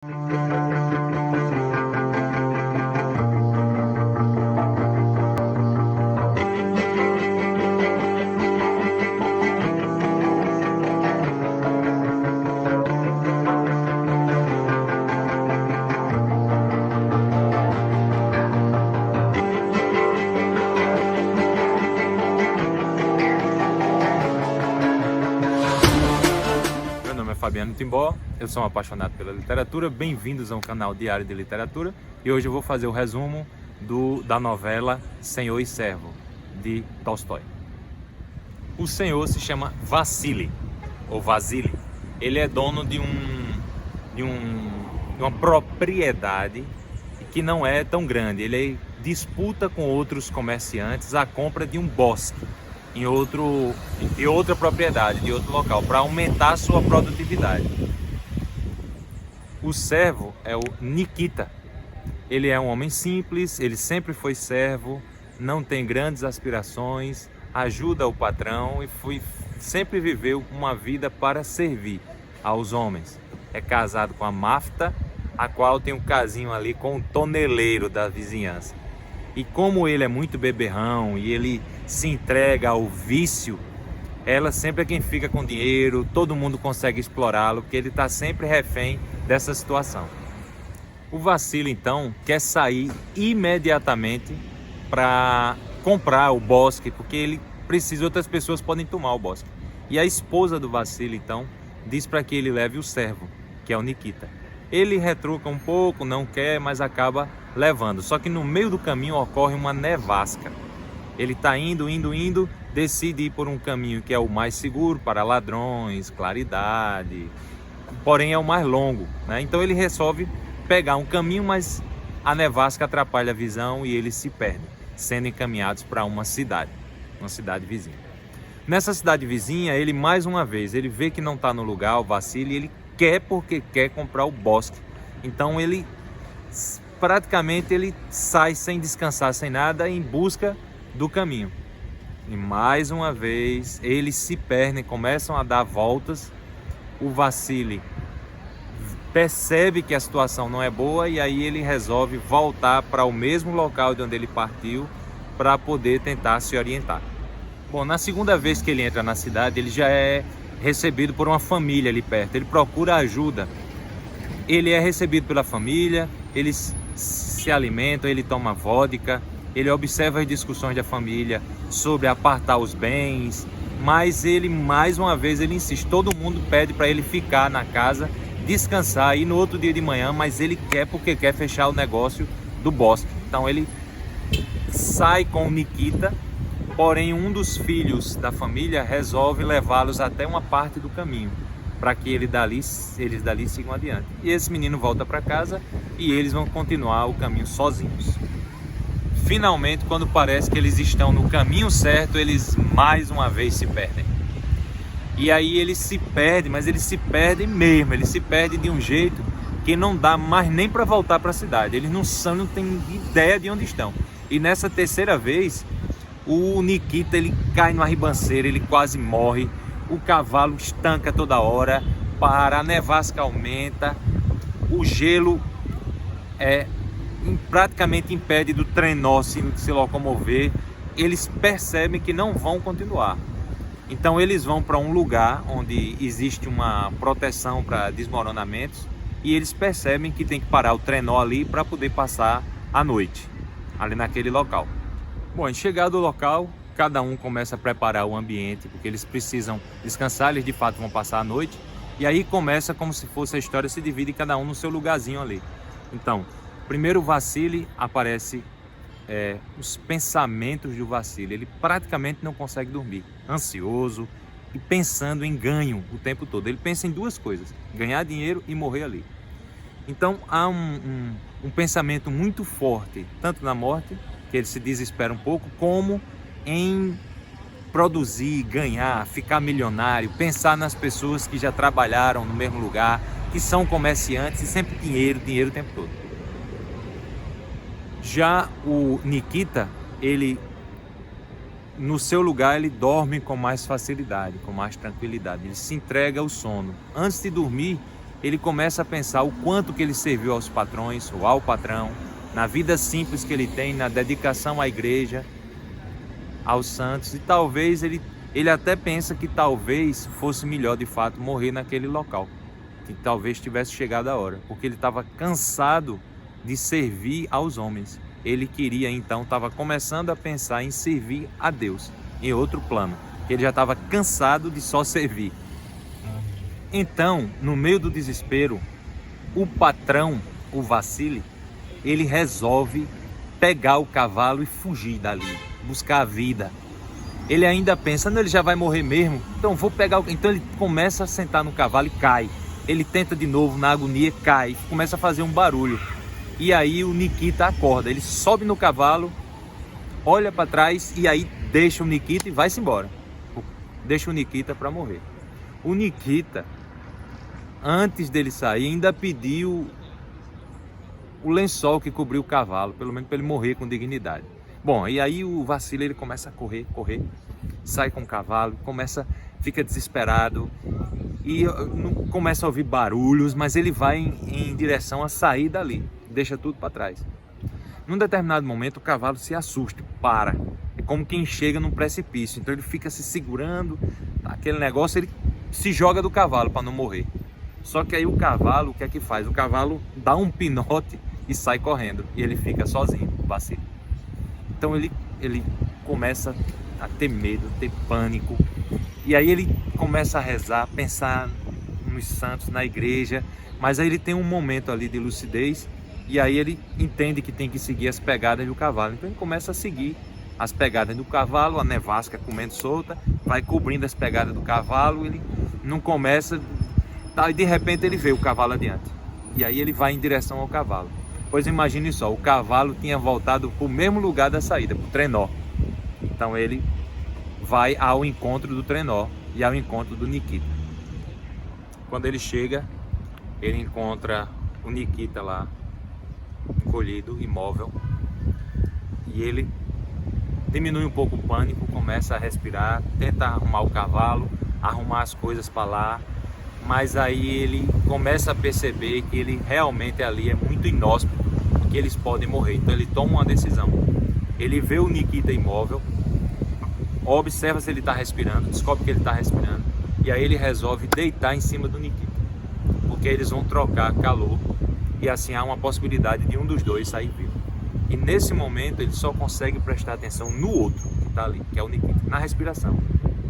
Meu nome é Fabiano Timbó, eu sou um apaixonado pela literatura. Bem-vindos ao canal Diário de Literatura. E hoje eu vou fazer o resumo da novela Senhor e Servo, de Tolstói. O senhor se chama Vassili, ou Vasily. Ele é dono de uma propriedade que não é tão grande. Ele disputa com outros comerciantes a compra de um bosque em outra propriedade, de outro local, para aumentar a sua produtividade. O servo é o Nikita. Ele é um homem simples, ele sempre foi servo, não tem grandes aspirações, ajuda o patrão e sempre viveu uma vida para servir aos homens. É casado com a Mafta, a qual tem um casinho ali com o toneleiro da vizinhança. E como ele é muito beberrão e ele se entrega ao vício, ela sempre é quem fica com dinheiro, todo mundo consegue explorá-lo, porque ele está sempre refém dessa situação. O Vassily, então, quer sair imediatamente para comprar o bosque, porque ele precisa, outras pessoas podem tomar o bosque. E a esposa do Vassily, então, diz para que ele leve o servo, que é o Nikita. Ele retruca um pouco, não quer, mas acaba levando. Só que no meio do caminho ocorre uma nevasca. Ele está indo, decide ir por um caminho que é o mais seguro para ladrões, claridade, porém é o mais longo, né? Então ele resolve pegar um caminho, mas a nevasca atrapalha a visão e eles se perdem, sendo encaminhados para uma cidade vizinha. Nessa cidade vizinha, ele mais uma vez, ele vê que não está no lugar, o Vassily, ele quer porque quer comprar o bosque. Então ele praticamente ele sai sem descansar, sem nada, em busca do caminho. E mais uma vez eles se perdem, começam a dar voltas. O Vassily percebe que a situação não é boa e aí ele resolve voltar para o mesmo local de onde ele partiu para poder tentar se orientar. Bom, na segunda vez que ele entra na cidade, ele já é recebido por uma família ali perto. Ele procura ajuda. Ele é recebido pela família, eles se alimentam, ele toma vodka, ele observa as discussões da família sobre apartar os bens, mas ele, mais uma vez, ele insiste. Todo mundo pede para ele ficar na casa, descansar e no outro dia de manhã, mas ele quer porque quer fechar o negócio do bosque. Então ele sai com o Nikita, porém um dos filhos da família resolve levá-los até uma parte do caminho, para que eles dali sigam adiante. E esse menino volta para casa e eles vão continuar o caminho sozinhos. Finalmente, quando parece que eles estão no caminho certo, eles mais uma vez se perdem. E aí eles se perdem, mas eles se perdem mesmo, eles se perdem de um jeito que não dá mais nem para voltar para a cidade. Eles não têm ideia de onde estão. E nessa terceira vez, o Nikita ele cai numa ribanceira, ele quase morre. O cavalo estanca toda hora, a nevasca aumenta, o gelo praticamente impede do trenó se locomover. Eles percebem que não vão continuar. Então eles vão para um lugar onde existe uma proteção para desmoronamentos e eles percebem que tem que parar o trenó ali para poder passar a noite, ali naquele local. Bom, chegado ao local, cada um começa a preparar o ambiente, porque eles precisam descansar, eles de fato vão passar a noite. E aí começa como se fosse a história, se divide cada um no seu lugarzinho ali. Então, primeiro o Vassily aparece os pensamentos do Vassily. Ele praticamente não consegue dormir, ansioso e pensando em ganho o tempo todo. Ele pensa em duas coisas: ganhar dinheiro e morrer ali. Então há um pensamento muito forte, tanto na morte, que ele se desespera um pouco, como em produzir, ganhar, ficar milionário, pensar nas pessoas que já trabalharam no mesmo lugar, que são comerciantes e sempre dinheiro o tempo todo. Já o Nikita, ele no seu lugar, ele dorme com mais facilidade, com mais tranquilidade, ele se entrega ao sono. Antes de dormir, ele começa a pensar o quanto que ele serviu aos patrões ou ao patrão, na vida simples que ele tem, na dedicação à igreja, aos santos, e talvez ele até pensa que talvez fosse melhor de fato morrer naquele local, que talvez tivesse chegado a hora, porque ele estava cansado de servir aos homens. Ele queria então, estava começando a pensar em servir a Deus, em outro plano. Ele já estava cansado de só servir. Então, no meio do desespero, o patrão, o Vassili, ele resolve pegar o cavalo e fugir dali, buscar a vida. Ele ainda pensa, não, ele já vai morrer mesmo, então vou pegar o... Então ele começa a sentar no cavalo e cai. Ele tenta de novo, na agonia, cai, começa a fazer um barulho. E aí o Nikita acorda, ele sobe no cavalo, olha para trás e aí deixa o Nikita e vai-se embora. Deixa o Nikita para morrer. O Nikita, antes dele sair, ainda pediu o lençol que cobriu o cavalo, pelo menos para ele morrer com dignidade. Bom, e aí o Vassili, ele começa a correr, sai com o cavalo, fica desesperado e começa a ouvir barulhos, mas ele vai em direção a sair dali, deixa tudo para trás. Num determinado momento o cavalo se assusta, para, é como quem chega num precipício, então ele fica se segurando, aquele negócio, ele se joga do cavalo para não morrer. Só que aí o cavalo, o que é que faz? O cavalo dá um pinote e sai correndo, e ele fica sozinho, o Vassili. Então ele começa a ter medo, ter pânico, e aí ele começa a rezar, pensar nos santos, na igreja, mas aí ele tem um momento ali de lucidez, e aí ele entende que tem que seguir as pegadas do cavalo. Então ele começa a seguir as pegadas do cavalo, a nevasca comendo solta, vai cobrindo as pegadas do cavalo, ele não começa, e de repente ele vê o cavalo adiante, e aí ele vai em direção ao cavalo. Pois imagine só, o cavalo tinha voltado para o mesmo lugar da saída, para o trenó. Então ele vai ao encontro do trenó e ao encontro do Nikita. Quando ele chega, ele encontra o Nikita lá, encolhido, imóvel, e ele diminui um pouco o pânico, começa a respirar, tenta arrumar o cavalo, arrumar as coisas para lá, mas aí ele começa a perceber que ele realmente ali é muito inóspito, que eles podem morrer. Então ele toma uma decisão, ele vê o Nikita imóvel, observa se ele está respirando, descobre que ele está respirando, e aí ele resolve deitar em cima do Nikita, porque eles vão trocar calor, e assim há uma possibilidade de um dos dois sair vivo. E nesse momento ele só consegue prestar atenção no outro que está ali, que é o Nikita, na respiração.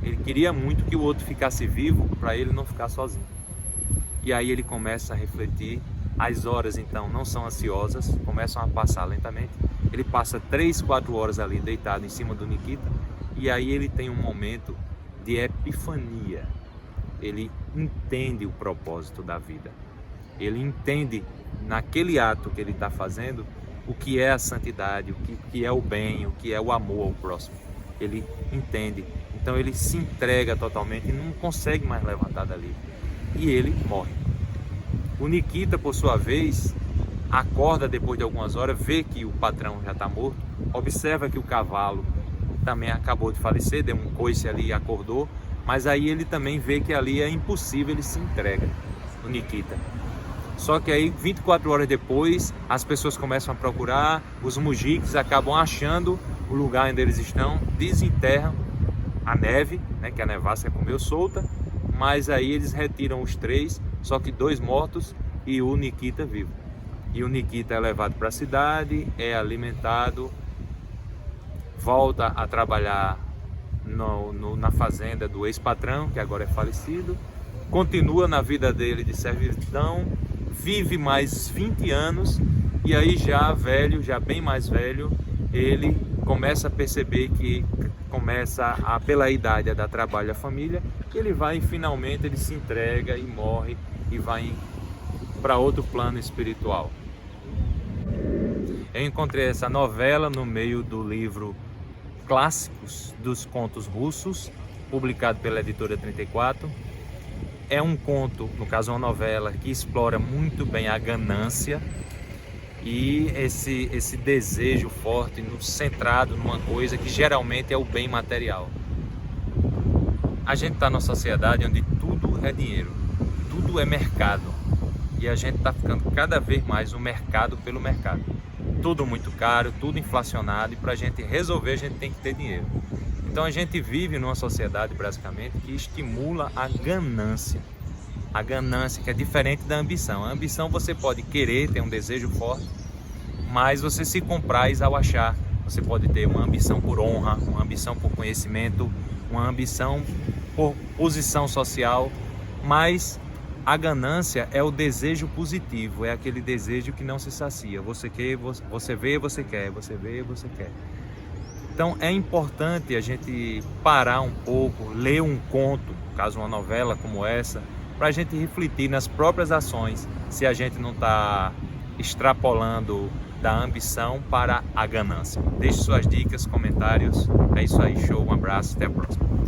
Ele queria muito que o outro ficasse vivo para ele não ficar sozinho. E aí ele começa a refletir, as horas então não são ansiosas, começam a passar lentamente. Ele passa 3, 4 horas ali deitado em cima do Nikita, e aí ele tem um momento de epifania. Ele entende o propósito da vida. Ele entende naquele ato que ele está fazendo o que é a santidade, o que é o bem, o que é o amor ao próximo. Ele entende. Então ele se entrega totalmente e não consegue mais levantar dali. E ele morre. O Nikita, por sua vez, acorda depois de algumas horas, vê que o patrão já está morto, observa que o cavalo também acabou de falecer, deu um coice ali e acordou, mas aí ele também vê que ali é impossível, ele se entrega, o Nikita. Só que aí 24 horas depois as pessoas começam a procurar, os mujiks acabam achando o lugar onde eles estão, desenterram a neve, né, que a nevasca comeu solta, mas aí eles retiram os 3, só que 2 mortos e o Nikita vivo. E o Nikita é levado para a cidade, é alimentado, volta a trabalhar na fazenda do ex-patrão, que agora é falecido, continua na vida dele de servidão, vive mais 20 anos e aí já velho, já bem mais velho, ele começa a perceber que começa pela idade a dar trabalho à família, ele vai e finalmente ele se entrega e morre e vai para outro plano espiritual. Eu encontrei essa novela no meio do livro Clássicos dos Contos Russos, publicado pela editora 34. É um conto, no caso uma novela, que explora muito bem a ganância e esse desejo forte, centrado numa coisa que geralmente é o bem material. A gente está numa sociedade onde tudo é dinheiro, tudo é mercado. e a gente está ficando cada vez mais no mercado pelo mercado. Tudo muito caro, tudo inflacionado, e para a gente resolver a gente tem que ter dinheiro. Então a gente vive numa sociedade basicamente que estimula a ganância. A ganância, que é diferente da ambição. A ambição você pode querer, ter um desejo forte, mas você se compraz ao achar. Você pode ter uma ambição por honra, uma ambição por conhecimento, uma ambição por posição social, mas a ganância é o desejo positivo, é aquele desejo que não se sacia. Você quer, você vê, você quer, você vê, você quer. Então é importante a gente parar um pouco, ler um conto, caso uma novela como essa, para a gente refletir nas próprias ações, se a gente não está extrapolando da ambição para a ganância. Deixe suas dicas, comentários. É isso aí, show, um abraço, até a próxima.